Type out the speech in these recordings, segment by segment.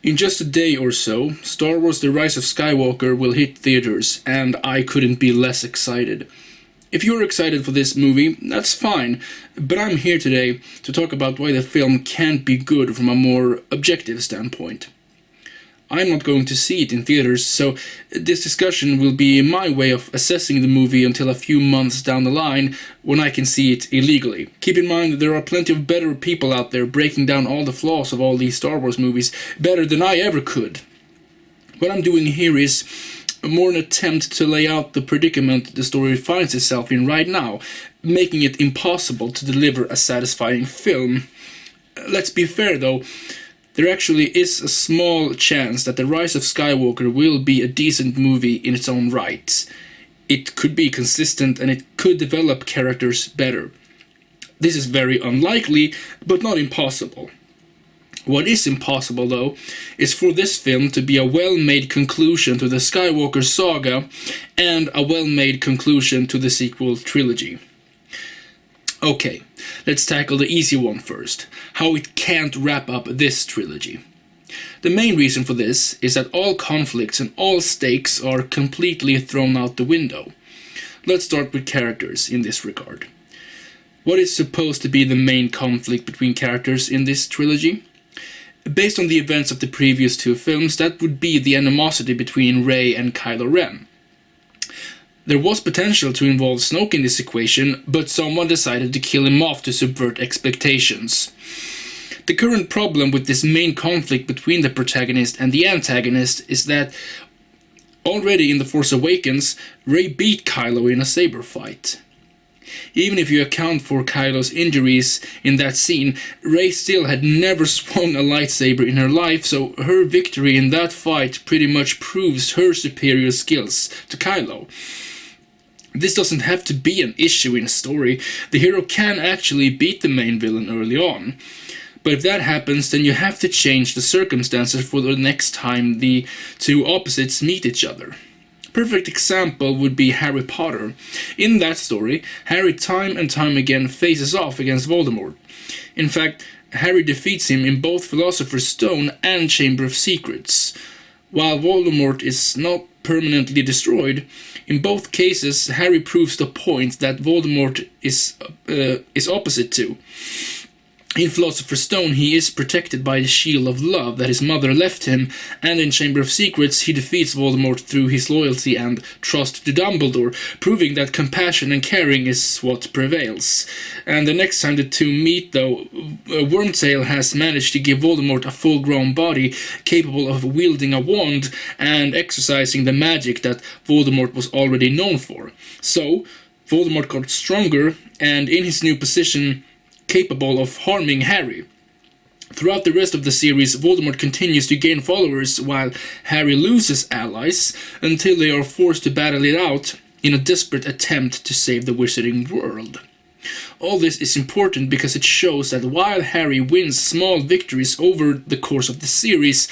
In just a day or so, Star Wars The Rise of Skywalker will hit theaters, and I couldn't be less excited. If you're excited for this movie, that's fine, but I'm here today to talk about why the film can't be good from a more objective standpoint. I'm not going to see it in theaters, so this discussion will be my way of assessing the movie until a few months down the line when I can see it illegally. Keep in mind that there are plenty of better people out there breaking down all the flaws of all these Star Wars movies better than I ever could. What I'm doing here is more an attempt to lay out the predicament the story finds itself in right now, making it impossible to deliver a satisfying film. Let's be fair though, there actually is a small chance that The Rise of Skywalker will be a decent movie in its own right. It could be consistent and it could develop characters better. This is very unlikely, but not impossible. What is impossible, though, is for this film to be a well-made conclusion to the Skywalker saga and a well-made conclusion to the sequel trilogy. Okay, let's tackle the easy one first, how it can't wrap up this trilogy. The main reason for this is that all conflicts and all stakes are completely thrown out the window. Let's start with characters in this regard. What is supposed to be the main conflict between characters in this trilogy? Based on the events of the previous two films, that would be the animosity between Rey and Kylo Ren. There was potential to involve Snoke in this equation, but someone decided to kill him off to subvert expectations. The current problem with this main conflict between the protagonist and the antagonist is that already in The Force Awakens, Rey beat Kylo in a saber fight. Even if you account for Kylo's injuries in that scene, Rey still had never swung a lightsaber in her life, so her victory in that fight pretty much proves her superior skills to Kylo. This doesn't have to be an issue in a story. The hero can actually beat the main villain early on. But if that happens, then you have to change the circumstances for the next time the two opposites meet each other. Perfect example would be Harry Potter. In that story, Harry time and time again faces off against Voldemort. In fact, Harry defeats him in both Philosopher's Stone and Chamber of Secrets. While Voldemort is not permanently destroyed, in both cases Harry proves the point that Voldemort is opposite to. In Philosopher's Stone, he is protected by the shield of love that his mother left him, and in Chamber of Secrets, he defeats Voldemort through his loyalty and trust to Dumbledore, proving that compassion and caring is what prevails. And the next time the two meet, though, Wormtail has managed to give Voldemort a full-grown body capable of wielding a wand and exercising the magic that Voldemort was already known for. So, Voldemort got stronger, and in his new position, capable of harming Harry. Throughout the rest of the series, Voldemort continues to gain followers while Harry loses allies until they are forced to battle it out in a desperate attempt to save the wizarding world. All this is important because it shows that while Harry wins small victories over the course of the series,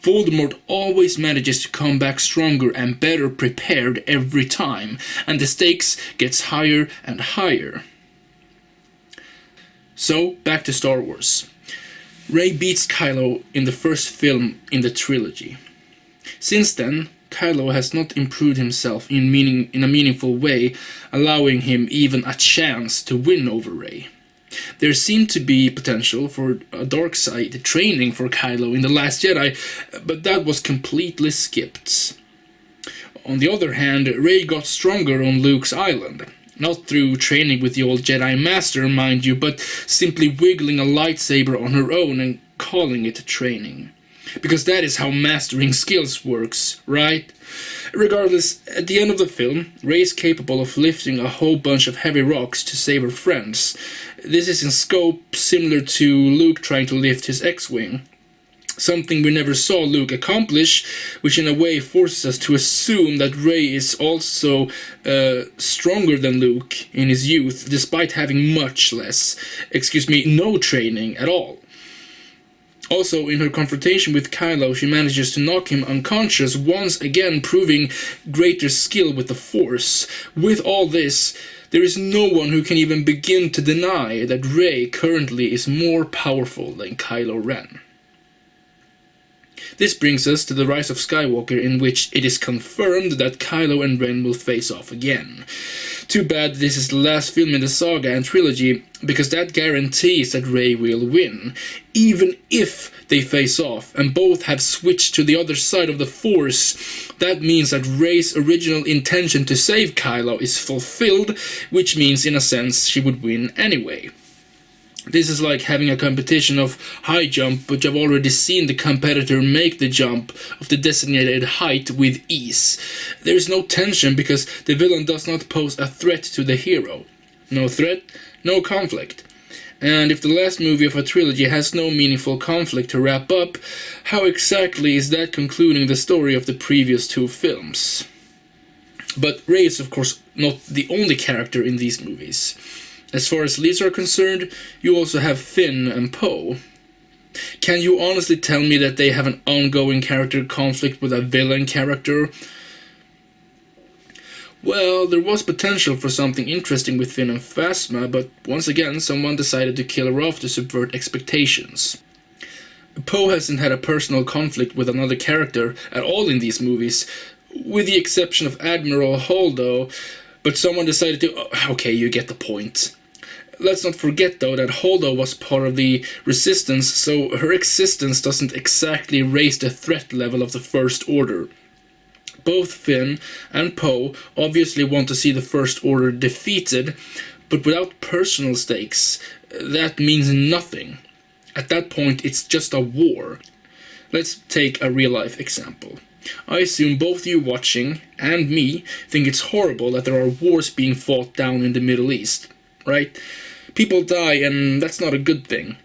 Voldemort always manages to come back stronger and better prepared every time, and the stakes gets higher and higher. So, back to Star Wars. Rey beats Kylo in the first film in the trilogy. Since then, Kylo has not improved himself in a meaningful way, allowing him even a chance to win over Rey. There seemed to be potential for a dark side training for Kylo in The Last Jedi, but that was completely skipped. On the other hand, Rey got stronger on Luke's island. Not through training with the old Jedi Master, mind you, but simply wiggling a lightsaber on her own and calling it training. Because that is how mastering skills works, right? Regardless, at the end of the film, Rey is capable of lifting a whole bunch of heavy rocks to save her friends. This is in scope similar to Luke trying to lift his X-Wing. Something we never saw Luke accomplish, which in a way forces us to assume that Rey is also stronger than Luke in his youth, despite having no training at all. Also, in her confrontation with Kylo, she manages to knock him unconscious, once again proving greater skill with the Force. With all this, there is no one who can even begin to deny that Rey currently is more powerful than Kylo Ren. This brings us to the Rise of Skywalker, in which it is confirmed that Kylo and Ren will face off again. Too bad this is the last film in the saga and trilogy, because that guarantees that Rey will win. Even if they face off and both have switched to the other side of the Force, that means that Rey's original intention to save Kylo is fulfilled, which means in a sense she would win anyway. This is like having a competition of high jump, but you've already seen the competitor make the jump of the designated height with ease. There is no tension because the villain does not pose a threat to the hero. No threat, no conflict. And if the last movie of a trilogy has no meaningful conflict to wrap up, how exactly is that concluding the story of the previous two films? But Rey is of course not the only character in these movies. As far as leads are concerned, you also have Finn and Poe. Can you honestly tell me that they have an ongoing character conflict with a villain character? Well, there was potential for something interesting with Finn and Phasma, but once again someone decided to kill her off to subvert expectations. Poe hasn't had a personal conflict with another character at all in these movies, with the exception of Admiral Holdo, but someone decided to... Okay, you get the point. Let's not forget though that Holdo was part of the Resistance, so her existence doesn't exactly raise the threat level of the First Order. Both Finn and Poe obviously want to see the First Order defeated, but without personal stakes, that means nothing. At that point, it's just a war. Let's take a real-life example. I assume both you watching and me think it's horrible that there are wars being fought down in the Middle East, right? People die, and that's not a good thing.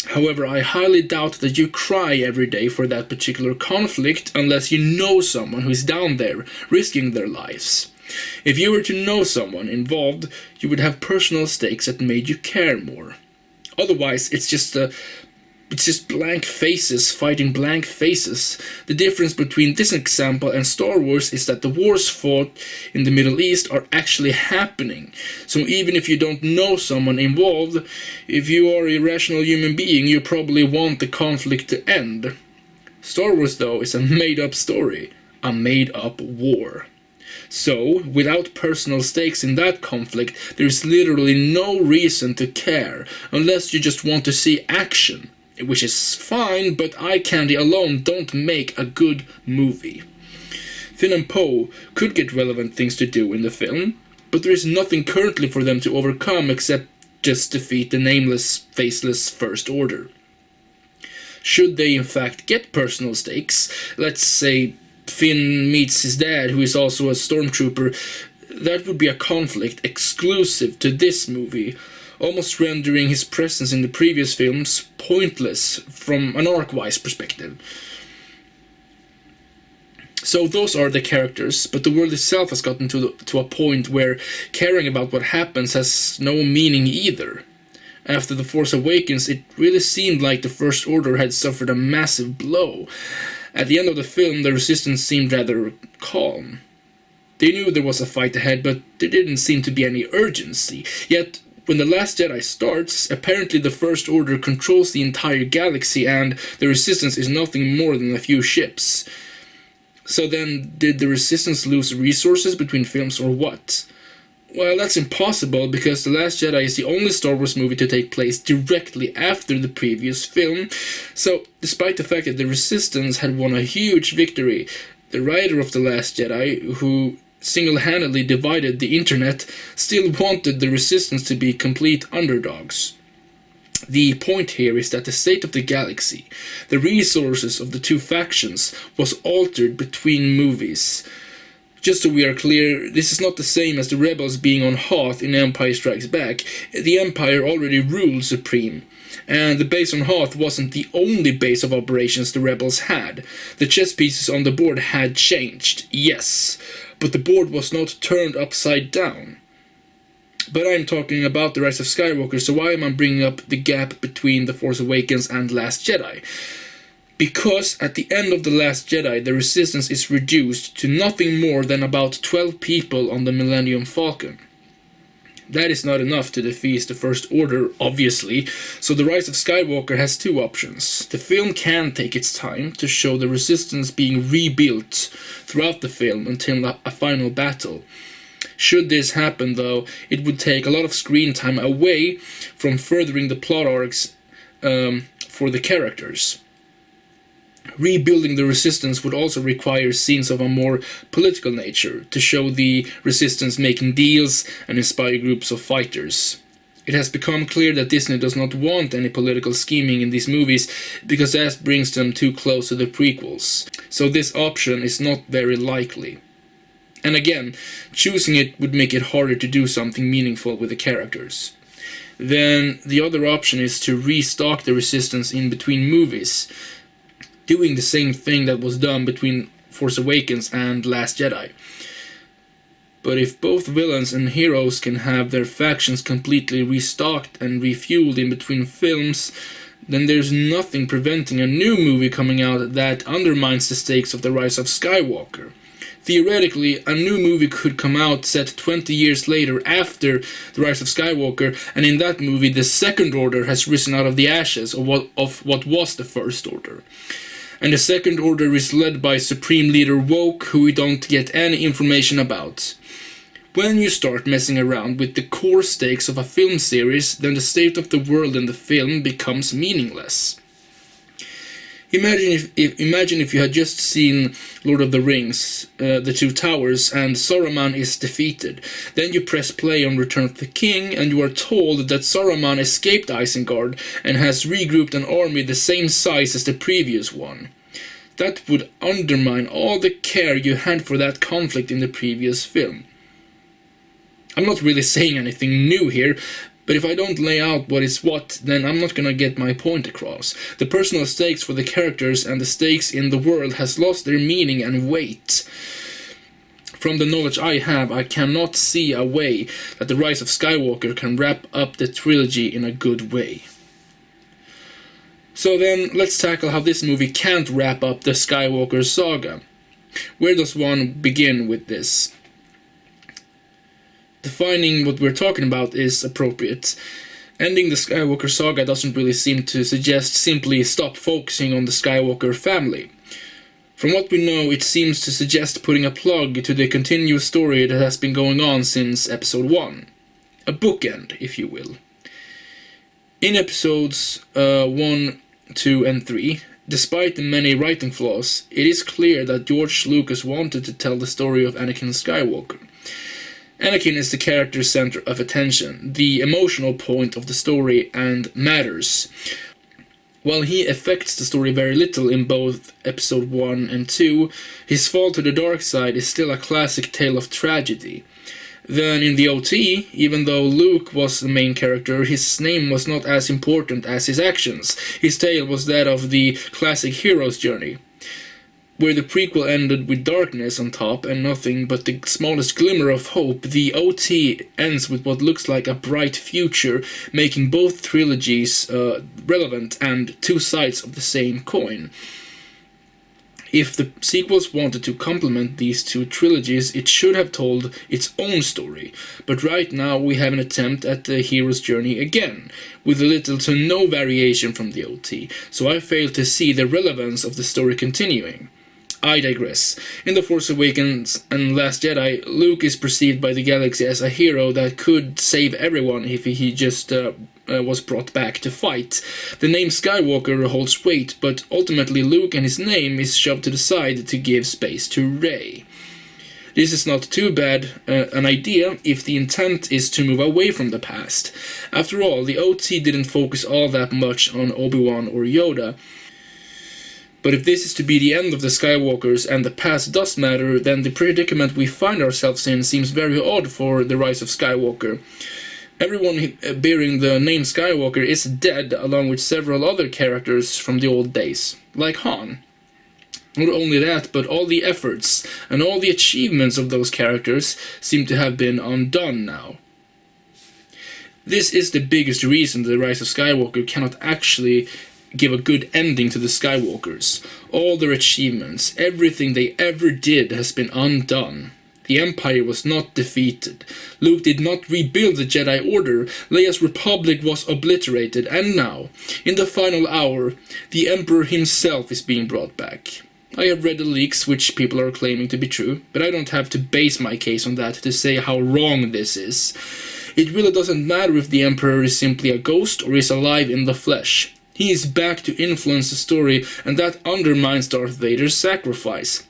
However, I highly doubt that you cry every day for that particular conflict unless you know someone who is down there, risking their lives. If you were to know someone involved, you would have personal stakes that made you care more. Otherwise, it's just blank faces fighting blank faces. The difference between this example and Star Wars is that the wars fought in the Middle East are actually happening. So even if you don't know someone involved, if you are a rational human being, you probably want the conflict to end. Star Wars, though, is a made-up story, a made-up war. So, without personal stakes in that conflict, there is literally no reason to care, unless you just want to see action. Which is fine, but eye candy alone don't make a good movie. Finn and Poe could get relevant things to do in the film, but there is nothing currently for them to overcome except just defeat the nameless, faceless First Order. Should they in fact get personal stakes, let's say Finn meets his dad, who is also a stormtrooper, that would be a conflict exclusive to this movie, almost rendering his presence in the previous films pointless from an arc-wise perspective. So those are the characters, but the world itself has gotten to a point where caring about what happens has no meaning either. After The Force Awakens, it really seemed like the First Order had suffered a massive blow. At the end of the film, the Resistance seemed rather calm. They knew there was a fight ahead, but there didn't seem to be any urgency. Yet, when The Last Jedi starts, apparently the First Order controls the entire galaxy and the Resistance is nothing more than a few ships. So then, did the Resistance lose resources between films or what? Well, that's impossible because The Last Jedi is the only Star Wars movie to take place directly after the previous film. So, despite the fact that the Resistance had won a huge victory, the writer of The Last Jedi, who single-handedly divided the internet, still wanted the Resistance to be complete underdogs. The point here is that the state of the galaxy, the resources of the two factions, was altered between movies. Just so we are clear, this is not the same as the rebels being on Hoth in Empire Strikes Back. The Empire already ruled supreme. And the base on Hoth wasn't the only base of operations the rebels had. The chess pieces on the board had changed, yes, but the board was not turned upside down. But I'm talking about The Rise of Skywalker, so why am I bringing up the gap between The Force Awakens and Last Jedi? Because at the end of The Last Jedi, the Resistance is reduced to nothing more than about 12 people on the Millennium Falcon. That is not enough to defeat the First Order, obviously, so the Rise of Skywalker has two options. The film can take its time to show the Resistance being rebuilt throughout the film until a final battle. Should this happen, though, it would take a lot of screen time away from furthering the plot arcs for the characters. Rebuilding the Resistance would also require scenes of a more political nature to show the Resistance making deals and inspire groups of fighters. It has become clear that Disney does not want any political scheming in these movies because that brings them too close to the prequels, so this option is not very likely. And again, choosing it would make it harder to do something meaningful with the characters. Then the other option is to restock the Resistance in between movies, doing the same thing that was done between Force Awakens and Last Jedi. But if both villains and heroes can have their factions completely restocked and refueled in between films, then there's nothing preventing a new movie coming out that undermines the stakes of the Rise of Skywalker. Theoretically, a new movie could come out set 20 years later after The Rise of Skywalker, and in that movie the Second Order has risen out of the ashes of what was the First Order. And the Second Order is led by Supreme Leader Woke, who we don't get any information about. When you start messing around with the core stakes of a film series, then the state of the world in the film becomes meaningless. Imagine if you had just seen Lord of the Rings, The Two Towers, and Saruman is defeated. Then you press play on Return of the King, and you are told that Saruman escaped Isengard and has regrouped an army the same size as the previous one. That would undermine all the care you had for that conflict in the previous film. I'm not really saying anything new here, but if I don't lay out what is what, then I'm not gonna get my point across. The personal stakes for the characters and the stakes in the world has lost their meaning and weight. From the knowledge I have, I cannot see a way that The Rise of Skywalker can wrap up the trilogy in a good way. So then, let's tackle how this movie can't wrap up the Skywalker saga. Where does one begin with this? Defining what we're talking about is appropriate. Ending the Skywalker saga doesn't really seem to suggest simply stop focusing on the Skywalker family. From what we know, it seems to suggest putting a plug to the continuous story that has been going on since Episode 1. A bookend, if you will. In Episodes 1, 2, and 3, despite the many writing flaws, it is clear that George Lucas wanted to tell the story of Anakin Skywalker. Anakin is the character's center of attention, the emotional point of the story, and matters. While he affects the story very little in both Episode 1 and 2, his fall to the dark side is still a classic tale of tragedy. Then in the OT, even though Luke was the main character, his name was not as important as his actions. His tale was that of the classic hero's journey. Where the prequel ended with darkness on top and nothing but the smallest glimmer of hope, the OT ends with what looks like a bright future, making both trilogies relevant and two sides of the same coin. If the sequels wanted to complement these two trilogies, it should have told its own story, but right now we have an attempt at the hero's journey again, with little to no variation from the OT, so I fail to see the relevance of the story continuing. I digress. In The Force Awakens and Last Jedi, Luke is perceived by the galaxy as a hero that could save everyone if he just was brought back to fight. The name Skywalker holds weight, but ultimately Luke and his name is shoved to the side to give space to Rey. This is not too bad an idea if the intent is to move away from the past. After all, the OT didn't focus all that much on Obi-Wan or Yoda. But if this is to be the end of the Skywalkers and the past does matter, then the predicament we find ourselves in seems very odd for The Rise of Skywalker. Everyone bearing the name Skywalker is dead, along with several other characters from the old days, like Han. Not only that, but all the efforts and all the achievements of those characters seem to have been undone now. This is the biggest reason The Rise of Skywalker cannot actually give a good ending to the Skywalkers. All their achievements, everything they ever did has been undone. The Empire was not defeated. Luke did not rebuild the Jedi Order. Leia's Republic was obliterated. And now, in the final hour, the Emperor himself is being brought back. I have read the leaks, which people are claiming to be true, but I don't have to base my case on that to say how wrong this is. It really doesn't matter if the Emperor is simply a ghost or is alive in the flesh. He is back to influence the story, and that undermines Darth Vader's sacrifice.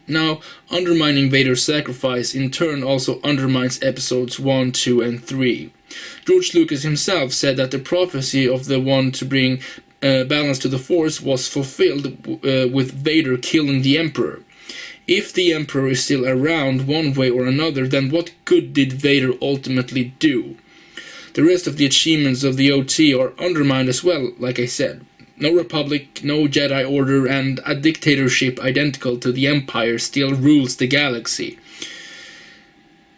Now, undermining Vader's sacrifice in turn also undermines episodes 1, 2, and 3. George Lucas himself said that the prophecy of the one to bring balance to the Force was fulfilled with Vader killing the Emperor. If the Emperor is still around one way or another, then what good did Vader ultimately do? The rest of the achievements of the OT are undermined as well, like I said. No Republic, no Jedi Order, and a dictatorship identical to the Empire still rules the galaxy.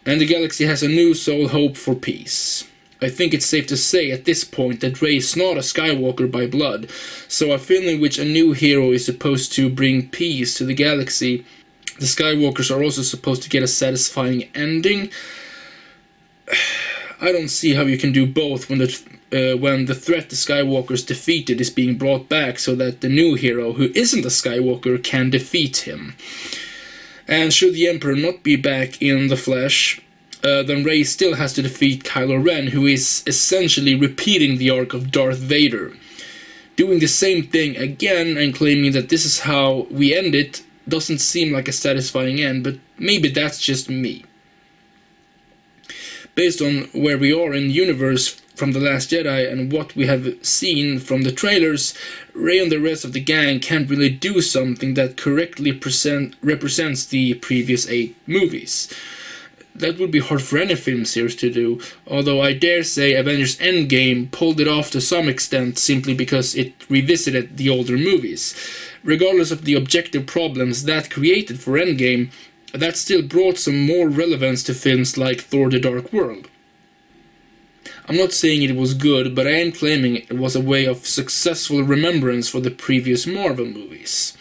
And the galaxy has a new sole hope for peace. I think it's safe to say at this point that Rey is not a Skywalker by blood, so a film in which a new hero is supposed to bring peace to the galaxy, the Skywalkers are also supposed to get a satisfying ending. I don't see how you can do both when the threat the Skywalkers defeated is being brought back so that the new hero, who isn't a Skywalker, can defeat him. And should the Emperor not be back in the flesh, then Rey still has to defeat Kylo Ren, who is essentially repeating the arc of Darth Vader. Doing the same thing again and claiming that this is how we end it doesn't seem like a satisfying end, but maybe that's just me. Based on where we are in the universe from The Last Jedi and what we have seen from the trailers, Rey and the rest of the gang can't really do something that correctly represents the previous 8 movies. That would be hard for any film series to do, although I dare say Avengers Endgame pulled it off to some extent simply because it revisited the older movies. Regardless of the objective problems that created for Endgame, that still brought some more relevance to films like Thor: The Dark World. I'm not saying it was good, but I am claiming it was a way of successful remembrance for the previous Marvel movies.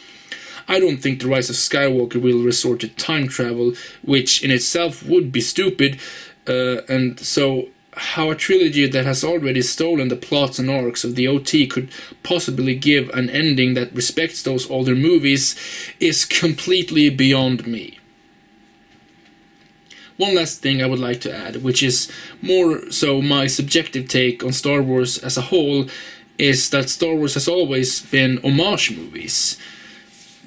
I don't think The Rise of Skywalker will resort to time travel, which in itself would be stupid, and so how a trilogy that has already stolen the plots and arcs of the OT could possibly give an ending that respects those older movies is completely beyond me. One last thing I would like to add, which is more so my subjective take on Star Wars as a whole, is that Star Wars has always been homage movies.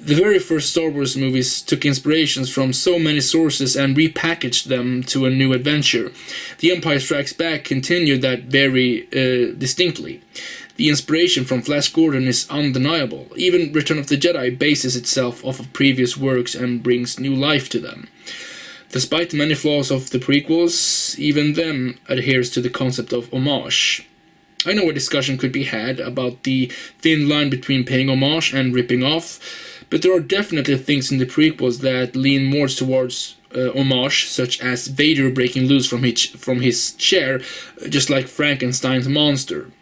The very first Star Wars movies took inspirations from so many sources and repackaged them to a new adventure. The Empire Strikes Back continued that very distinctly. The inspiration from Flash Gordon is undeniable. Even Return of the Jedi bases itself off of previous works and brings new life to them. Despite the many flaws of the prequels, even them adheres to the concept of homage. I know a discussion could be had about the thin line between paying homage and ripping off, but there are definitely things in the prequels that lean more towards homage, such as Vader breaking loose from his chair, just like Frankenstein's monster.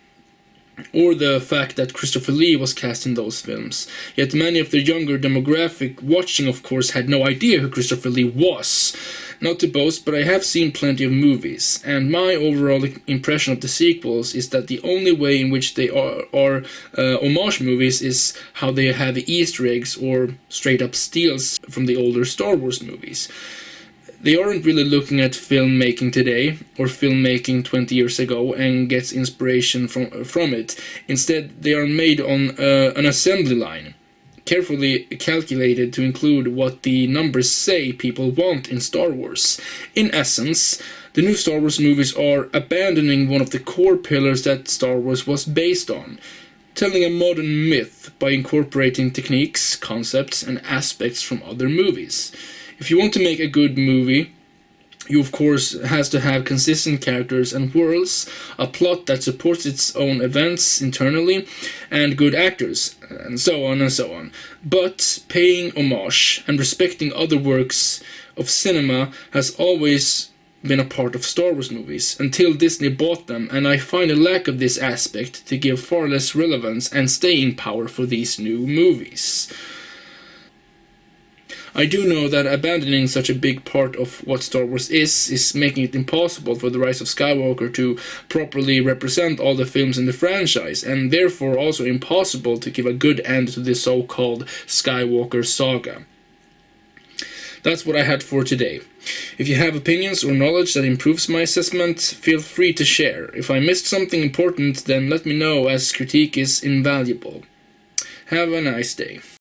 Or the fact that Christopher Lee was cast in those films. Yet many of the younger demographic watching, of course, had no idea who Christopher Lee was. Not to boast, but I have seen plenty of movies, and my overall impression of the sequels is that the only way in which they are homage movies is how they have Easter eggs or straight-up steals from the older Star Wars movies. They aren't really looking at filmmaking today, or filmmaking 20 years ago, and gets inspiration from it. Instead, they are made on an assembly line, carefully calculated to include what the numbers say people want in Star Wars. In essence, the new Star Wars movies are abandoning one of the core pillars that Star Wars was based on, telling a modern myth by incorporating techniques, concepts, and aspects from other movies. If you want to make a good movie, you of course has to have consistent characters and worlds, a plot that supports its own events internally, and good actors, and so on and so on. But paying homage and respecting other works of cinema has always been a part of Star Wars movies, until Disney bought them, and I find a lack of this aspect to give far less relevance and staying power for these new movies. I do know that abandoning such a big part of what Star Wars is making it impossible for The Rise of Skywalker to properly represent all the films in the franchise, and therefore also impossible to give a good end to the so-called Skywalker saga. That's what I had for today. If you have opinions or knowledge that improves my assessment, feel free to share. If I missed something important, then let me know, as critique is invaluable. Have a nice day.